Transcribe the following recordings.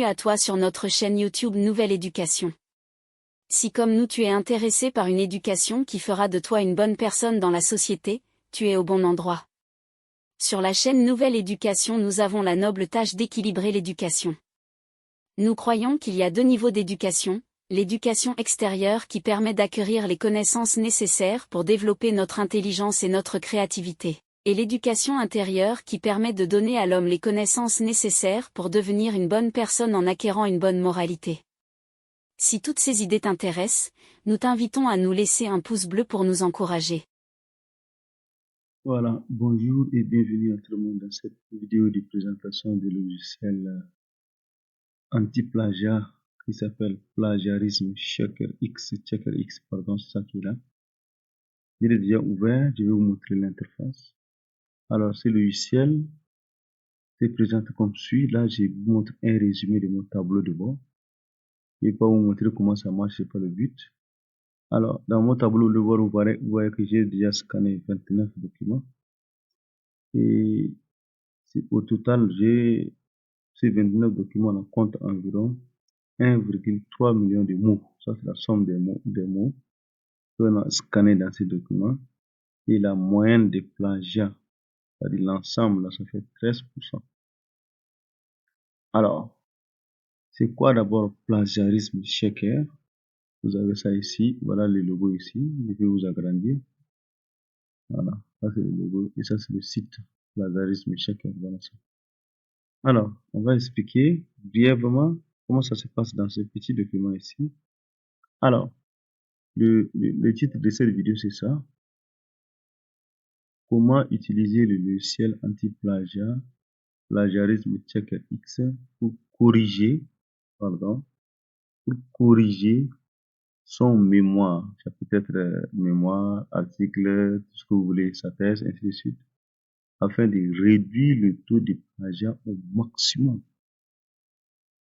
Bienvenue à toi sur notre chaîne YouTube Nouvelle Éducation. Si comme nous tu es intéressé par une éducation qui fera de toi une bonne personne dans la société, tu es au bon endroit. Sur la chaîne Nouvelle Éducation, nous avons la noble tâche d'équilibrer l'éducation. Nous croyons qu'il y a deux niveaux d'éducation, l'éducation extérieure qui permet d'acquérir les connaissances nécessaires pour développer notre intelligence et notre créativité, et l'éducation intérieure qui permet de donner à l'homme les connaissances nécessaires pour devenir une bonne personne en acquérant une bonne moralité. Si toutes ces idées t'intéressent, nous t'invitons à nous laisser un pouce bleu pour nous encourager. Voilà, bonjour et bienvenue à tout le monde dans cette vidéo de présentation du logiciel anti-plagiat qui s'appelle Plagiarisme Checker X, pardon, c'est ça qui est là. Il est déjà ouvert, je vais vous montrer l'interface. Alors, ce logiciel se présente comme suit. Là, je vous montre un résumé de mon tableau de bord. Je ne vais pas vous montrer comment ça marche, c'est pas le but. Alors, dans mon tableau de bord, vous voyez que j'ai déjà scanné 29 documents. Et au total, ces 29 documents comptent environ 1,3 million de mots. Ça, c'est la somme des mots qu'on a scannés dans ces documents. Et la moyenne des plagiats, c'est-à-dire l'ensemble, ça fait 13%. Alors, c'est quoi d'abord plagiarisme checker? Vous avez ça ici. Voilà le logo ici. Je vais vous agrandir. Voilà. Ça, c'est le logo. Et ça, c'est le site plagiarisme checker. Voilà ça. Alors, on va expliquer brièvement comment ça se passe dans ce petit document ici. Alors, le titre de cette vidéo, c'est ça. Comment utiliser le logiciel anti-plagiat, plagiarisme checker X pour corriger son mémoire. Ça peut être mémoire, article, tout ce que vous voulez, sa thèse, ainsi de suite, afin de réduire le taux de plagiat au maximum.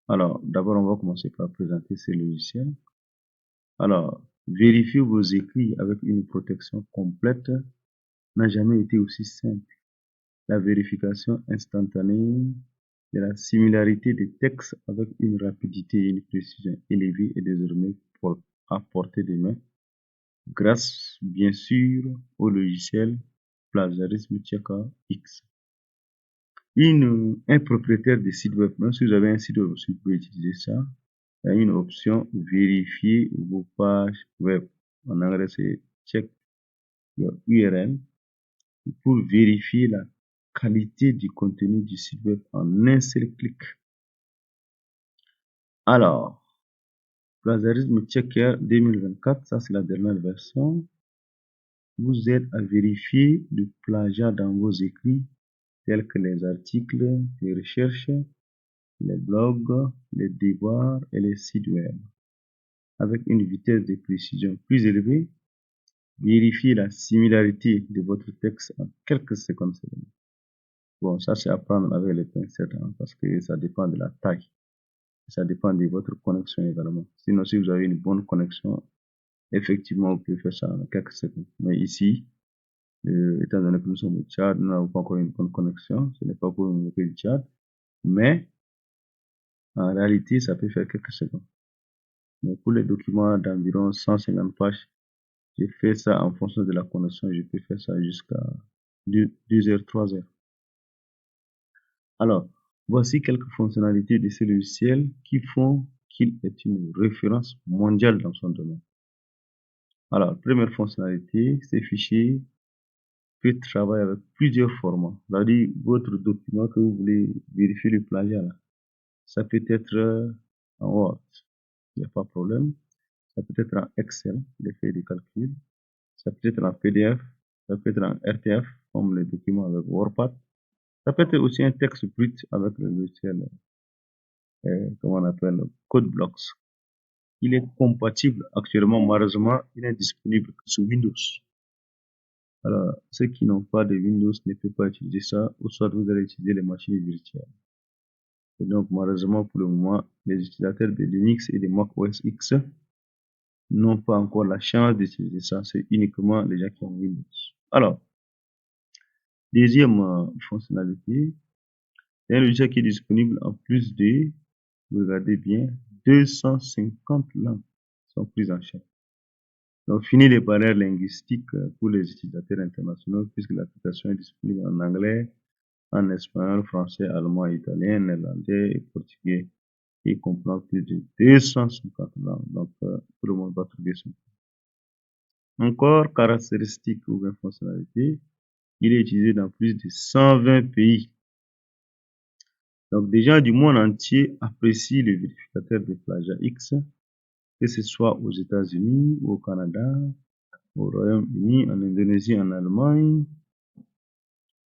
Alors, d'abord, on va commencer par présenter ces logiciels. Alors, vérifier vos écrits avec une protection complète n'a jamais été aussi simple. La vérification instantanée de la similarité des textes avec une rapidité et une précision élevée est désormais à portée de main, grâce bien sûr au logiciel Plagiarisme Checker X. Un propriétaire de site web, même si vous avez un site web, vous pouvez utiliser ça. Il y a une option vérifier vos pages web. En anglais, c'est check your URL pour vérifier la qualité du contenu du site web en un seul clic. Alors, Plagiarisme Checker 2024, ça c'est la dernière version, vous aide à vérifier le plagiat dans vos écrits tels que les articles, les recherches, les blogs, les devoirs et les sites web. Avec une vitesse de précision plus élevée, vérifiez la similarité de votre texte en quelques secondes seulement. Bon, ça c'est à prendre avec les pincettes, parce que ça dépend de la taille. Ça dépend de votre connexion également. Sinon, si vous avez une bonne connexion, effectivement, vous pouvez faire ça en quelques secondes. Mais ici, étant donné que nous sommes au Tchad, nous n'avons pas encore une bonne connexion. Ce n'est pas pour une pays du Tchad. Mais, en réalité, ça peut faire quelques secondes. Mais pour les documents d'environ 150 pages, j'ai fait ça en fonction de la connexion. Je peux faire ça jusqu'à 2 heures, 3 heures. Alors, voici quelques fonctionnalités de ce logiciel qui font qu'il est une référence mondiale dans son domaine. Alors, première fonctionnalité, ces fichiers peuvent travailler avec plusieurs formats. C'est-à-dire, votre document que vous voulez vérifier le plagiat, là, ça peut être en Word, il n'y a pas de problème. Ça peut être en Excel, les feuilles de calcul. Ça peut être en PDF, ça peut être en RTF, comme les documents avec WordPad. Ça peut être aussi un texte brut avec le logiciel, comment on appelle, CodeBlocks. Il est compatible actuellement, malheureusement, il est disponible sur Windows. Alors, ceux qui n'ont pas de Windows ne peuvent pas utiliser ça, ou soit vous allez utiliser les machines virtuelles. Et donc, malheureusement, pour le moment, les utilisateurs de Linux et de Mac OS X n'ont pas encore la chance d'utiliser ça. C'est uniquement les gens qui ont Windows. Alors, deuxième fonctionnalité, c'est un logiciel qui est disponible en plus de regardez bien, 250 langues sont prises en charge. Donc, fini les barrières linguistiques pour les utilisateurs internationaux, puisque l'application est disponible en anglais, en espagnol, français, allemand, italien, néerlandais et portugais. Il comprend plus de 250 langues. Donc, tout le monde va trouver son. Encore, caractéristiques ou bien fonctionnalités, il est utilisé dans plus de 120 pays. Donc, des gens du monde entier apprécient le vérificateur de plagiat X, que ce soit aux États-Unis, au Canada, au Royaume-Uni, en Indonésie, en Allemagne,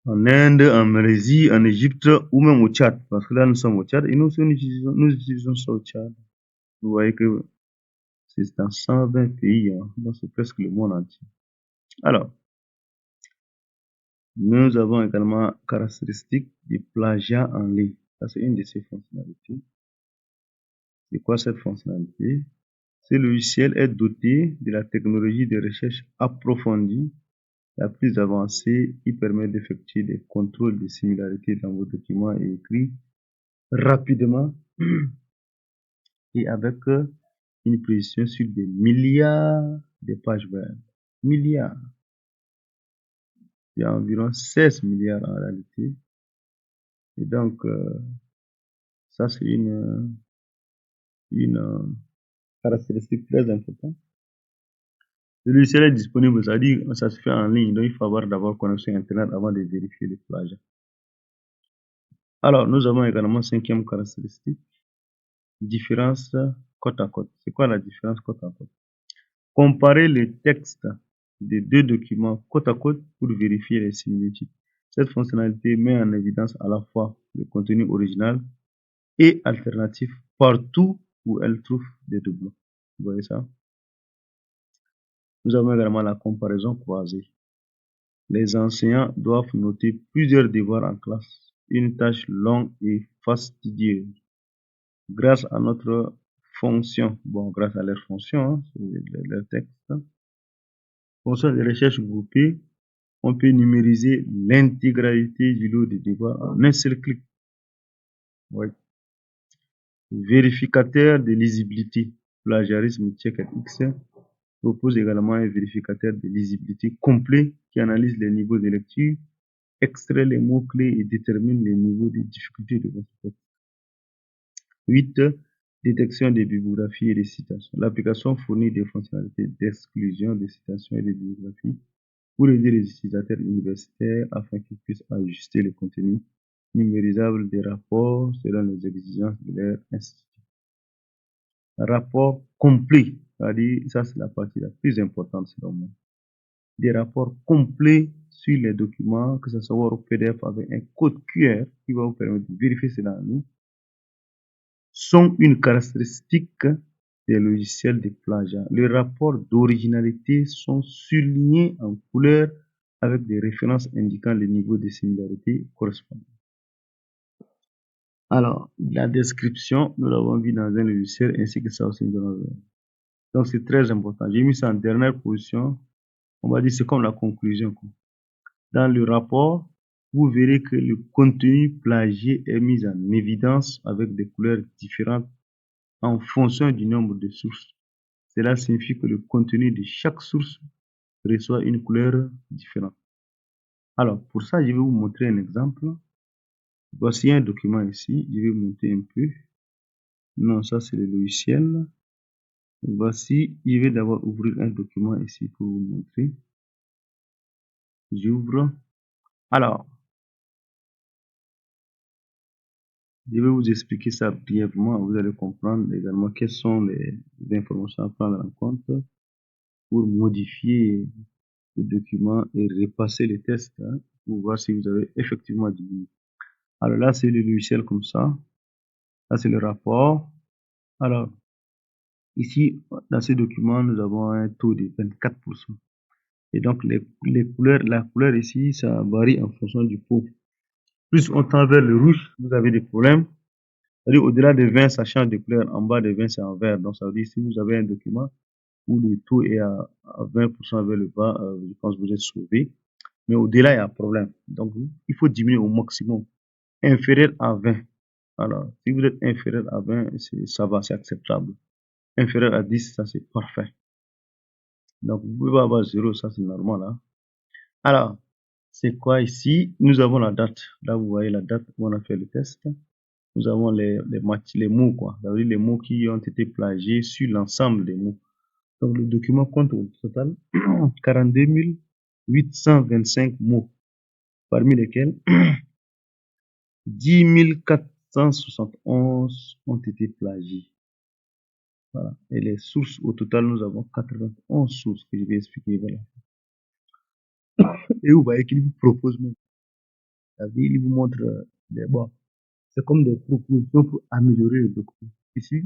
en Inde, en Malaisie, en Égypte ou même au Tchad. Parce que là, nous sommes au Tchad et nous utilisons ça au Tchad. Vous voyez que c'est dans 120 pays, hein, donc c'est presque le monde entier. Alors, nous avons également caractéristiques du plagiat en ligne. Ça, c'est une de ces fonctionnalités. C'est quoi cette fonctionnalité? Ce logiciel est doté de la technologie de recherche approfondie la plus avancée. Il permet d'effectuer des contrôles de similarité dans vos documents et écrits rapidement et avec une précision sur des milliards de pages web. Milliards. Il y a environ 16 milliards en réalité. Et donc, ça c'est une caractéristique très importante. Le logiciel est disponible, c'est-à-dire ça se fait en ligne, donc il faut avoir d'abord connexion Internet avant de vérifier les plagiats. Alors, nous avons également cinquième caractéristique, différence côte à côte. C'est quoi la différence côte à côte? Comparer les textes des deux documents côte à côte pour vérifier les similitudes. Cette fonctionnalité met en évidence à la fois le contenu original et alternatif partout où elle trouve des doublons. Vous voyez ça? Nous avons également la comparaison croisée. Les enseignants doivent noter plusieurs devoirs en classe, une tâche longue et fastidieuse. Grâce à notre fonction, grâce à leur fonction, hein, leur texte, fonction de recherche groupée, on peut numériser l'intégralité du lot de devoirs en un seul clic. Ouais. Vérificateur de lisibilité, plagiarisme check X propose également un vérificateur de lisibilité complet qui analyse les niveaux de lecture, extrait les mots-clés et détermine les niveaux de difficulté de votre texte. 8. Détection des bibliographies et des citations. L'application fournit des fonctionnalités d'exclusion des citations et des bibliographies pour aider les utilisateurs universitaires afin qu'ils puissent ajuster le contenu numérisable des rapports selon les exigences de leur institut. Rapport complet, c'est-à-dire, ça c'est la partie la plus importante selon moi. Des rapports complets sur les documents, que ce soit au PDF avec un code QR qui va vous permettre de vérifier cela en ligne, sont une caractéristique des logiciels de plagiat. Les rapports d'originalité sont soulignés en couleur avec des références indiquant le niveau de similarité correspondant. Alors, la description, nous l'avons vu dans un logiciel ainsi que ça aussi dans un. Donc, c'est très important. J'ai mis ça en dernière position. On va dire c'est comme la conclusion. Dans le rapport, vous verrez que le contenu plagié est mis en évidence avec des couleurs différentes en fonction du nombre de sources. Cela signifie que le contenu de chaque source reçoit une couleur différente. Alors, pour ça, je vais vous montrer un exemple. Voici un document ici. Je vais monter un peu. Non, ça c'est le logiciel. Voici, je vais d'abord ouvrir un document ici pour vous montrer. J'ouvre. Alors, je vais vous expliquer ça brièvement. Vous allez comprendre également quelles sont les informations à prendre en compte pour modifier le document et repasser les tests pour voir si vous avez effectivement du niveau. Alors là, c'est le logiciel comme ça. Là, c'est le rapport. Alors, ici, dans ce document, nous avons un taux de 24%. Et donc, les couleurs, la couleur ici, ça varie en fonction du pot. Plus on tend vers le rouge, vous avez des problèmes. C'est-à-dire, au-delà de 20, ça change de couleur. En bas de 20, c'est en vert. Donc, ça veut dire, si vous avez un document où le taux est à 20% vers le bas, je pense que vous êtes sauvé. Mais au-delà, il y a un problème. Donc, il faut diminuer au maximum, inférieur à 20. Alors, si vous êtes inférieur à 20, ça va, c'est acceptable. Inférieur à 10, ça c'est parfait. Donc, vous pouvez avoir 0, ça c'est normal. Hein. Alors, c'est quoi ici? Nous avons la date. Là, vous voyez la date où on a fait le test. Nous avons les mots, quoi. Ça veut dire les mots qui ont été plagiés sur l'ensemble des mots. Donc, le document compte au total 42 825 mots, parmi lesquels 10 471 ont été plagiés. Voilà. Et les sources, au total, nous avons 91 sources que je vais expliquer. Voilà. Et vous voyez qu'il vous propose même. Il vous montre bon, c'est comme des propositions pour améliorer le document. Ici,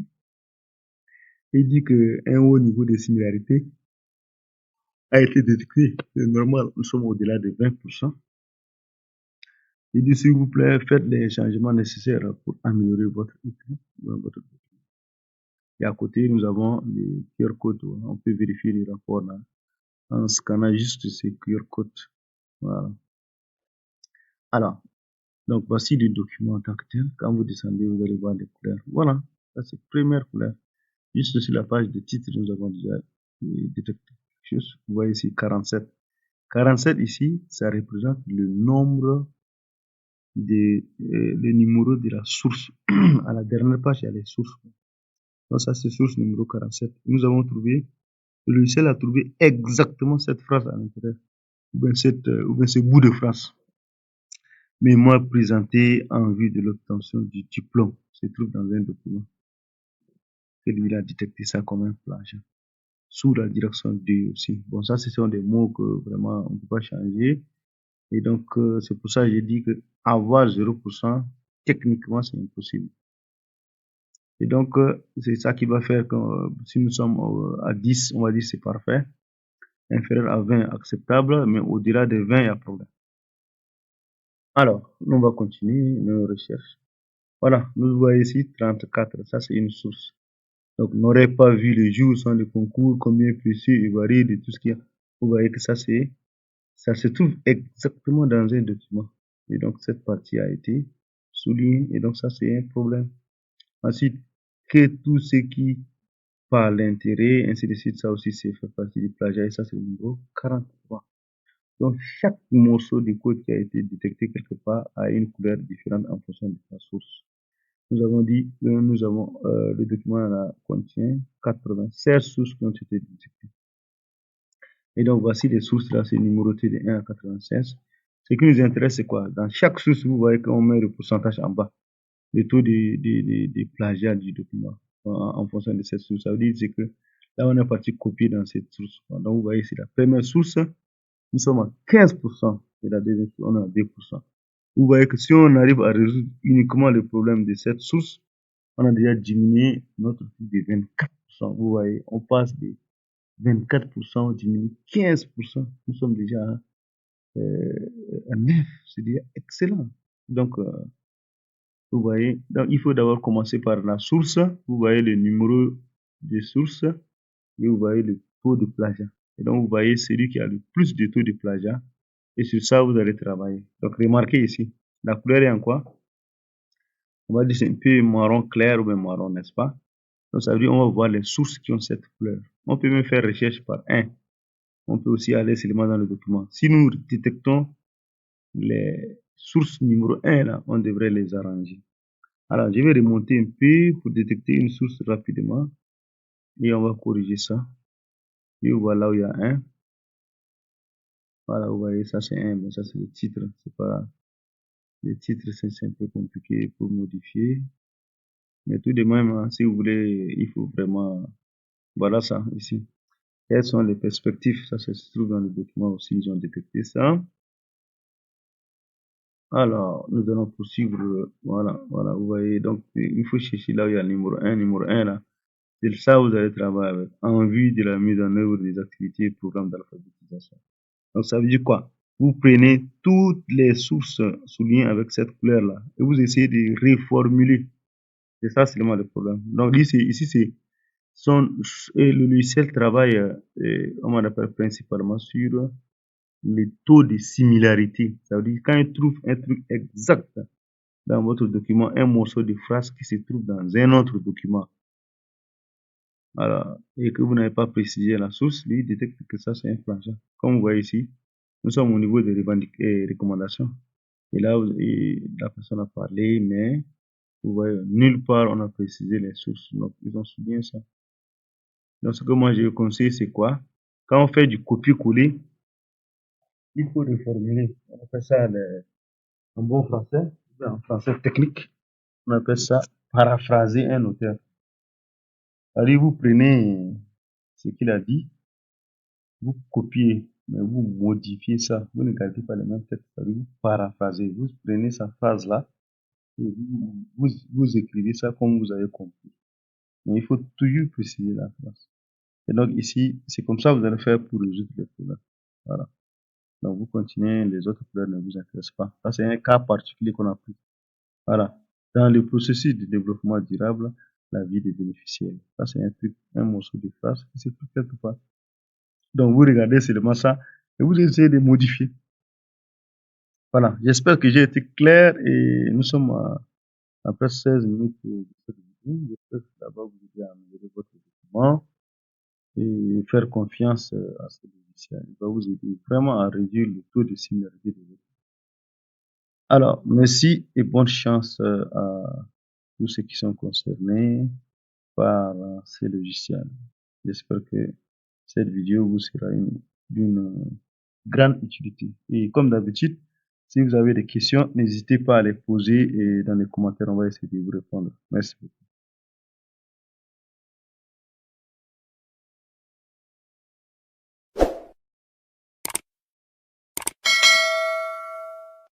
il dit qu'un haut niveau de similarité a été détecté. C'est normal, nous sommes au-delà de 20%. Il dit, s'il vous plaît, faites les changements nécessaires pour améliorer votre document. Et à côté, nous avons les QR codes. On peut vérifier les rapports là, en scannant juste ces QR codes. Voilà. Alors, donc voici le document en tant que tel. Quand vous descendez, vous allez voir les couleurs. Voilà, ça c'est première couleur. Juste sur la page de titre, nous avons déjà détecté quelque chose. Vous voyez ici 47. 47 ici, ça représente le nombre le numéro de la source. À la dernière page, il y a les sources. Donc ça c'est source numéro 47. Nous avons trouvé, le logiciel a trouvé exactement cette phrase à l'intérieur, ou bien ce bout de phrase. Mémoire présentée en vue de l'obtention du diplôme se trouve dans un document. Et lui, il a détecté ça comme un plagiat. Sous la direction D aussi. Bon, ça, ce sont des mots que vraiment on ne peut pas changer. Et donc, c'est pour ça que j'ai dit que avoir 0%, techniquement, c'est impossible. Et donc, c'est ça qui va faire que si nous sommes à 10, on va dire c'est parfait. Inférieur à 20, acceptable, mais au-delà de 20, il y a problème. Alors, on va continuer nos recherches. Voilà, nous voyons ici 34, ça c'est une source. Donc, on n'aurait pas vu le jour sans le concours, combien précieux et varié de tout ce qu'il y a. Vous voyez que ça se trouve exactement dans un document. Et donc, cette partie a été soulignée. Et donc, ça, c'est un problème. Ensuite, que tout ce qui par l'intérêt, ainsi de suite, ça aussi, c'est fait partie du plagiat. Et ça, c'est le numéro 43. Donc, chaque morceau du code qui a été détecté quelque part a une couleur différente en fonction de sa source. Nous avons dit que le document là, contient 96 sources qui ont été détectées. Et donc, voici les sources là, c'est numéroté de 1 à 96. Ce qui nous intéresse, c'est quoi? Dans chaque source, vous voyez qu'on met le pourcentage en bas, le taux de plagiat du document en fonction de cette source. Ça veut dire que là, on est parti copier dans cette source. Donc, vous voyez, c'est la première source, nous sommes à 15%, et la deuxième source, on est à 2%. Vous voyez que si on arrive à résoudre uniquement le problème de cette source, on a déjà diminué notre taux de 24%. Vous voyez, on passe de 24%, on diminue 15%. Nous sommes déjà à 9. C'est déjà excellent. Donc, vous voyez, donc il faut d'abord commencer par la source. Vous voyez le numéro de source et vous voyez le taux de plagiat. Et donc, vous voyez celui qui a le plus de taux de plagiat. Et sur ça, vous allez travailler. Donc, remarquez ici, la couleur est en quoi? On va dire c'est un peu marron clair ou bien marron, n'est-ce pas? Donc, ça veut dire on va voir les sources qui ont cette couleur. On peut même faire recherche par 1. On peut aussi aller seulement dans le document. Si nous détectons les sources numéro 1, là, on devrait les arranger. Alors, je vais remonter un peu pour détecter une source rapidement. Et on va corriger ça. Et voilà où il y a 1. Voilà, vous voyez, ça c'est 1, mais ça c'est le titre. C'est pas, le titre, c'est un peu compliqué pour modifier. Mais tout de même, hein, si vous voulez, il faut vraiment, voilà ça, ici. Quelles sont les perspectives? Ça se trouve dans le document aussi, ils ont détecté ça. Alors, nous allons poursuivre. Voilà, voilà, vous voyez. Donc, il faut chercher là où il y a le numéro 1. Numéro 1, là. C'est ça vous allez travailler avec. En vue de la mise en œuvre des activités et programmes d'alphabétisation. Donc, ça veut dire quoi? Vous prenez toutes les sources soulignées avec cette couleur-là et vous essayez de reformuler. C'est ça seulement le problème. Donc, ici c'est le logiciel travaille, on appelle principalement sur les taux de similarité. Ça veut dire quand il trouve un truc exact, dans votre document un morceau de phrase qui se trouve dans un autre document. Voilà. Et que vous n'avez pas précisé la source, lui détecte que ça c'est un plagiat. Comme vous voyez ici, nous sommes au niveau des recommandations. Et là, la personne a parlé, mais vous voyez, nulle part on a précisé les sources. Donc, ils ont souligné ça. Donc, ce que moi je conseille, c'est quoi? Quand on fait du copier-coller, il faut reformuler. On appelle ça en bon français, en français technique, on appelle ça paraphraser un auteur. Allez, vous prenez ce qu'il a dit, vous copiez, mais vous modifiez ça. Vous ne gardez pas les mêmes textes. Vous paraphrasez. Vous prenez sa phrase-là et vous écrivez ça comme vous avez compris. Mais il faut toujours préciser la phrase. Et donc ici, c'est comme ça que vous allez faire pour résoudre les problèmes. Voilà. Donc vous continuez, les autres problèmes ne vous intéressent pas. Ça, c'est un cas particulier qu'on a pris. Voilà. Dans le processus de développement durable, la vie des bénéficiaires. Ça, c'est un truc, un morceau de phrase qui se trouve quelque part. Donc, vous regardez seulement ça et vous essayez de modifier. Voilà. J'espère que j'ai été clair et nous sommes à presque 16 minutes de cette vidéo. J'espère que ça va vous aider à améliorer votre document et faire confiance à ce logiciel. Il va vous aider vraiment à réduire le taux de similarité de votre. Alors, merci et bonne chance à tous ceux qui sont concernés par ces logiciels. J'espère que cette vidéo vous sera d'une grande utilité. Et comme d'habitude, si vous avez des questions, n'hésitez pas à les poser et dans les commentaires, on va essayer de vous répondre. Merci beaucoup.